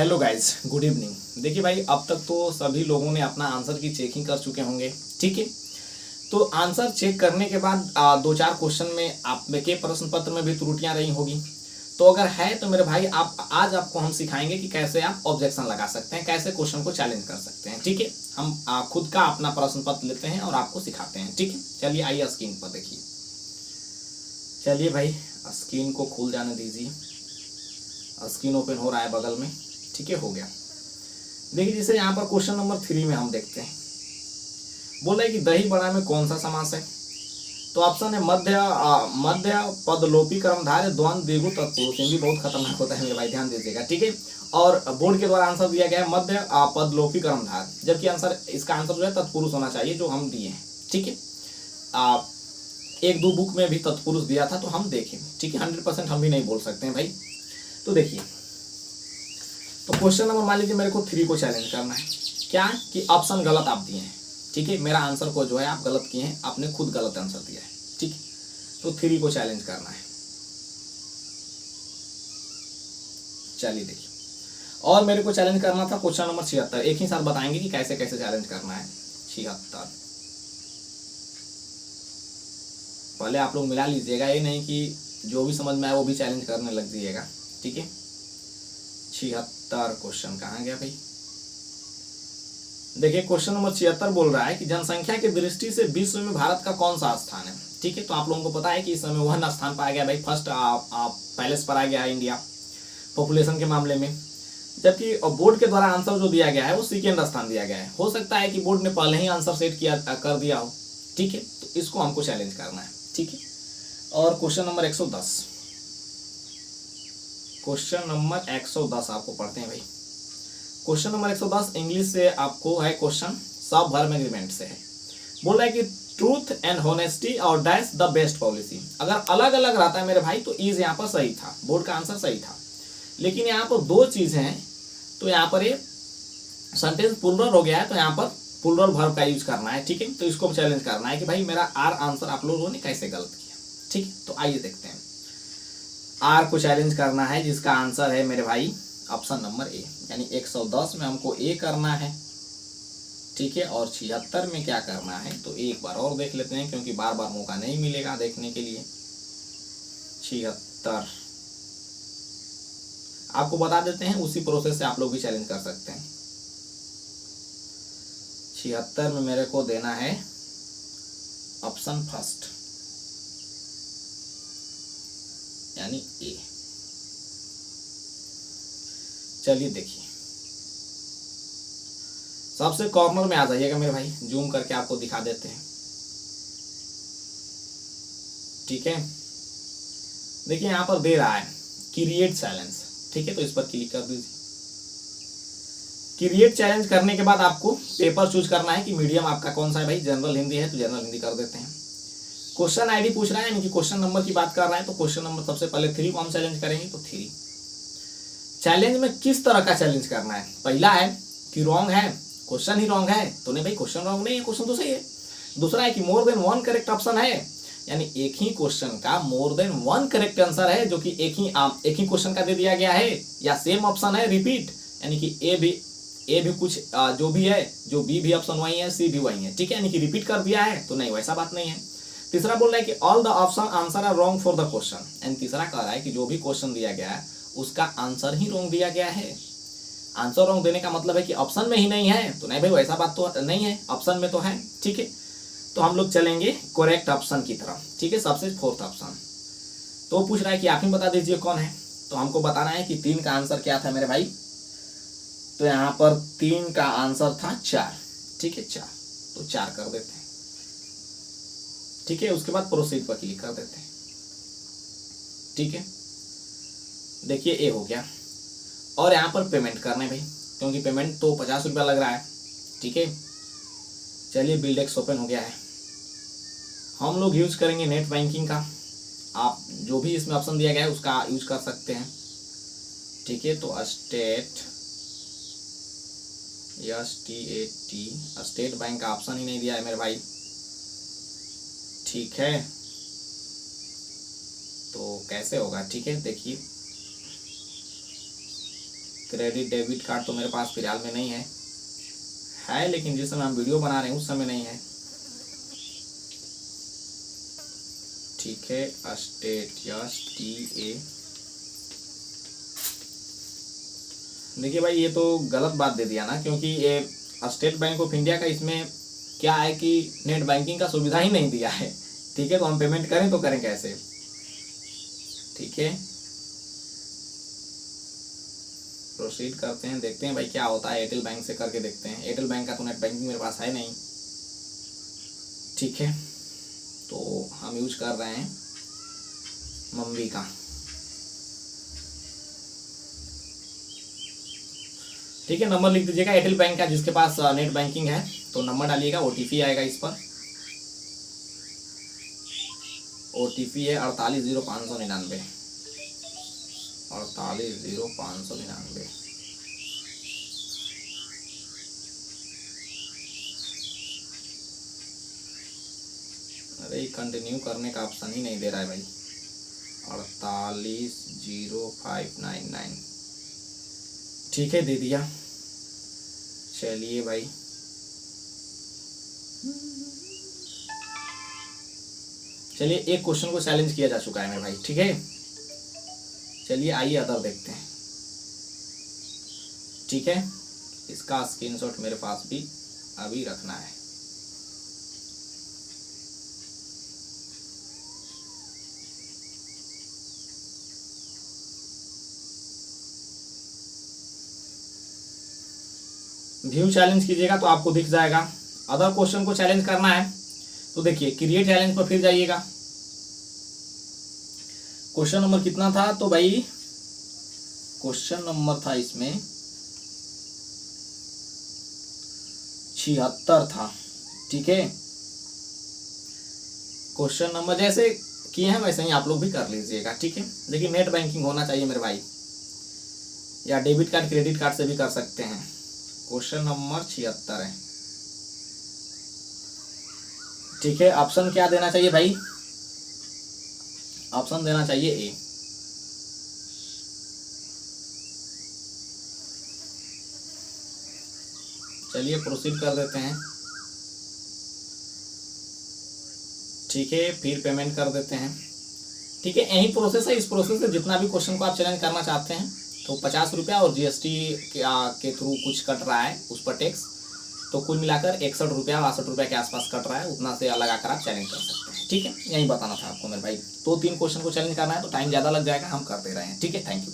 Hello guys, good evening. देखिए भाई, अब तक तो सभी लोगों ने अपना आंसर की चेकिंग कर चुके होंगे, ठीक है। तो आंसर चेक करने के बाद दो चार क्वेश्चन में आप के प्रश्न पत्र में भी त्रुटियां रही होगी। तो अगर है तो मेरे भाई आप आज आपको हम सिखाएंगे कि कैसे आप ऑब्जेक्शन लगा सकते हैं, कैसे क्वेश्चन को चैलेंज कर सकते हैं, ठीक है। हम खुद का अपना प्रश्न पत्र लेते हैं और आपको सिखाते हैं, ठीक है। चलिए आइए स्क्रीन पर देखिए। चलिए भाई, स्क्रीन को खुल जाने दीजिए। स्क्रीन ओपन हो रहा है बगल में, ठीक है, हो गया। देखिए जैसे यहाँ पर क्वेश्चन नंबर 3 में हम देखते हैं, बोल रहा है कि दही बड़ा में कौन सा समास है। तो ऑप्शन है मध्य पदलोपी कर्मधारय द्वंद्व द्विगु तत्पुरुष। हिंदी बहुत खतरनाक होता है मेरे भाई, ध्यान दीजिएगा, ठीक है। और बोर्ड के द्वारा आंसर दिया गया है मध्य पदलोपी कर्मधार, जबकि आंसर इसका आंसर जो है तत्पुरुष होना चाहिए, जो हम दिए हैं, ठीक है। एक दो बुक में भी तत्पुरुष दिया था तो हम देखें, ठीक है। 100% हम भी नहीं बोल सकते हैं भाई। तो देखिए, तो क्वेश्चन नंबर मान लीजिए मेरे को 3 को चैलेंज करना है। क्या कि ऑप्शन गलत आप दिए हैं, ठीक है। मेरा आंसर को जो है आप गलत किए हैं, आपने खुद गलत आंसर दिया है, ठीक है। तो 3 को चैलेंज करना है। चलिए देखिए, और मेरे को चैलेंज करना था क्वेश्चन नंबर 76। एक ही साथ बताएंगे कि कैसे कैसे चैलेंज करना है। 76 पहले आप लोग मिला लीजिएगा, ये नहीं कि जो भी समझ में आए वो भी चैलेंज करने लग जाइएगा, ठीक है। 76 क्वेश्चन कहाँ गया भाई। देखिए क्वेश्चन नंबर 76 बोल रहा है कि जनसंख्या की दृष्टि से विश्व में भारत का कौन सा स्थान है, ठीक है। तो आप लोगों को पता है कि इस समय 1 स्थान पाया गया भाई, फर्स्ट पैलेस पर आ गया है इंडिया पॉपुलेशन के मामले में। जबकि बोर्ड के द्वारा आंसर जो दिया गया है वो 2nd स्थान दिया गया है। हो सकता है कि बोर्ड ने पहले ही आंसर सेट किया कर दिया हो, ठीक है। तो इसको हमको चैलेंज करना है, ठीक है। और क्वेश्चन नंबर 110, क्वेश्चन नंबर 110 आपको पढ़ते हैं भाई। क्वेश्चन नंबर 110 इंग्लिश से आपको है क्वेश्चन, सब वर्ब एग्रीमेंट से है। बोल रहा है कि ट्रूथ एंड होनेस्टी और डैश द बेस्ट पॉलिसी। अगर अलग अलग रहता है मेरे भाई तो इज यहाँ पर सही था, बोर्ड का आंसर सही था। लेकिन यहाँ पर 2 चीजें हैं, तो यहाँ पर ये सेंटेंस प्लूरल हो गया है, तो यहाँ पर प्लूरल वर्ब का यूज करना है, ठीक है। तो इसको चैलेंज करना है कि भाई मेरा आर आंसर आप लोगों ने कैसे गलत किया, ठीक है। तो आइए देखते हैं, आर को चैलेंज करना है जिसका आंसर है मेरे भाई ऑप्शन नंबर ए, यानी 110 में हमको ए करना है, ठीक है। और 76 में क्या करना है तो एक बार और देख लेते हैं, क्योंकि बार बार मौका नहीं मिलेगा देखने के लिए। 76 आपको बता देते हैं, उसी प्रोसेस से आप लोग भी चैलेंज कर सकते हैं। 76 में मेरे को देना है ऑप्शन फर्स्ट, यानी ए। चलिए देखिए, सबसे कॉर्नर में आ जाइएगा मेरे भाई, जूम करके आपको दिखा देते हैं, ठीक है। देखिए यहां पर दे रहा है क्रिएट चैलेंज, ठीक है। तो इस पर क्लिक कर दीजिए। क्रिएट चैलेंज करने के बाद आपको पेपर चूज करना है कि मीडियम आपका कौन सा है भाई। जनरल हिंदी है तो जनरल हिंदी कर देते हैं। क्वेश्चन आईडी पूछ रहा है, यानी कि क्वेश्चन नंबर की बात कर रहा है, तो क्वेश्चन नंबर सबसे पहले 3 को हम चैलेंज करेंगे। तो 3 चैलेंज में किस तरह का चैलेंज करना है। पहला है कि रॉन्ग है, क्वेश्चन ही रॉन्ग है, तो नहीं भाई क्वेश्चन रॉन्ग नहीं है, क्वेश्चन तो सही है। दूसरा है कि मोर देन 1 करेक्ट ऑप्शन है, यानी एक ही क्वेश्चन का मोर देन 1 करेक्ट आंसर है, जो कि एक ही क्वेश्चन का दे दिया गया है। या सेम ऑप्शन है रिपीट, यानी कि ए भी कुछ जो भी है, जो बी भी ऑप्शन वही है, सी भी वही है, ठीक है। यानी कि रिपीट कर दिया है, तो नहीं, वैसा बात नहीं है। तीसरा बोल रहा है कि all the option answer are wrong for the question, and तीसरा कह रहा है कि जो भी क्वेश्चन दिया गया है उसका आंसर ही रॉन्ग दिया गया है। आंसर रॉन्ग देने का मतलब है कि ऑप्शन में ही नहीं है, तो नहीं भाई वैसा बात तो नहीं है, ऑप्शन में तो है, ठीक है। तो हम लोग चलेंगे करेक्ट ऑप्शन की तरफ, ठीक है, सबसे 4th ऑप्शन। तो पूछ रहा है कि आप ही बता दीजिए कौन है। तो हमको बताना है कि 3 का आंसर क्या था मेरे भाई। तो यहाँ पर 3 का आंसर था 4, ठीक है, 4। तो 4 कर देते हैं, ठीक है। उसके बाद प्रोसीड पर क्लिक कर देते हैं, ठीक है। देखिए ए हो गया। और यहाँ पर पेमेंट करना है भाई, क्योंकि पेमेंट तो 50 रुपया लग रहा है, ठीक है। चलिए बिल्डेक्स ओपन हो गया है। हम लोग यूज करेंगे नेट बैंकिंग का, आप जो भी इसमें ऑप्शन दिया गया है उसका यूज कर सकते हैं, ठीक है। तो स्टेट बैंक का ऑप्शन ही नहीं दिया है मेरे भाई, ठीक है। तो कैसे होगा, ठीक है। देखिए क्रेडिट डेबिट कार्ड तो मेरे पास फिलहाल में नहीं है लेकिन जिस समय हम वीडियो बना रहे हैं उस समय नहीं है। ठीक है, स्टेट STA। देखिए भाई, ये तो गलत बात दे दिया ना, क्योंकि ये स्टेट बैंक ऑफ इंडिया का इसमें क्या है कि नेट बैंकिंग का सुविधा ही नहीं दिया है। ठीक है, तो हम पेमेंट करें तो करें कैसे? ठीक है, प्रोसीड करते हैं, देखते हैं भाई क्या होता है। एयरटेल बैंक से करके देखते हैं। एयरटेल बैंक का तो नेट बैंकिंग मेरे पास है नहीं। ठीक है, तो हम यूज कर रहे हैं मम्मी का। ठीक है, नंबर लिख दीजिएगा एयरटेल बैंक का, जिसके पास नेट बैंकिंग है तो नंबर डालिएगा। OTP आएगा इस पर, OTP है 480599 480599। अरे कंटिन्यू करने का ऑप्शन ही नहीं दे रहा है भाई। 480599। ठीक है, दे दिया। चलिए भाई, चलिए एक क्वेश्चन को चैलेंज किया जा चुका है मेरे भाई। ठीक है, चलिए आइए अदर देखते हैं। ठीक है, इसका स्क्रीनशॉट मेरे पास भी अभी रखना है। व्यू चैलेंज कीजिएगा तो आपको दिख जाएगा। अदर क्वेश्चन को चैलेंज करना है तो देखिए क्रिएट चैलेंज पर फिर जाइएगा। क्वेश्चन नंबर कितना था? तो भाई क्वेश्चन नंबर था इसमें 76 था। ठीक है, क्वेश्चन नंबर जैसे किए हैं वैसे ही आप लोग भी कर लीजिएगा। ठीक है, देखिए नेट बैंकिंग होना चाहिए मेरे भाई, या डेबिट कार्ड क्रेडिट कार्ड से भी कर सकते हैं। क्वेश्चन नंबर 76 है। ठीक है, ऑप्शन क्या देना चाहिए भाई? ऑप्शन देना चाहिए ए। चलिए प्रोसीड कर देते हैं। ठीक है, फिर पेमेंट कर देते हैं। ठीक है, यही प्रोसेस है। इस प्रोसेस से जितना भी क्वेश्चन को आप चैलेंज करना चाहते हैं तो 50 रुपया और GST के थ्रू कुछ कट रहा है उस पर टैक्स, तो कुल मिलाकर 61 रुपया 62 रुपया के आसपास कट रहा है। उतना से लगाकर आप चैलेंज कर सकते हैं। ठीक है, यही बताना था आपको मेरे भाई। 2-3 क्वेश्चन को चैलेंज करना है तो टाइम ज़्यादा लग जाएगा, हम करते रहे हैं। ठीक है, थैंक यू।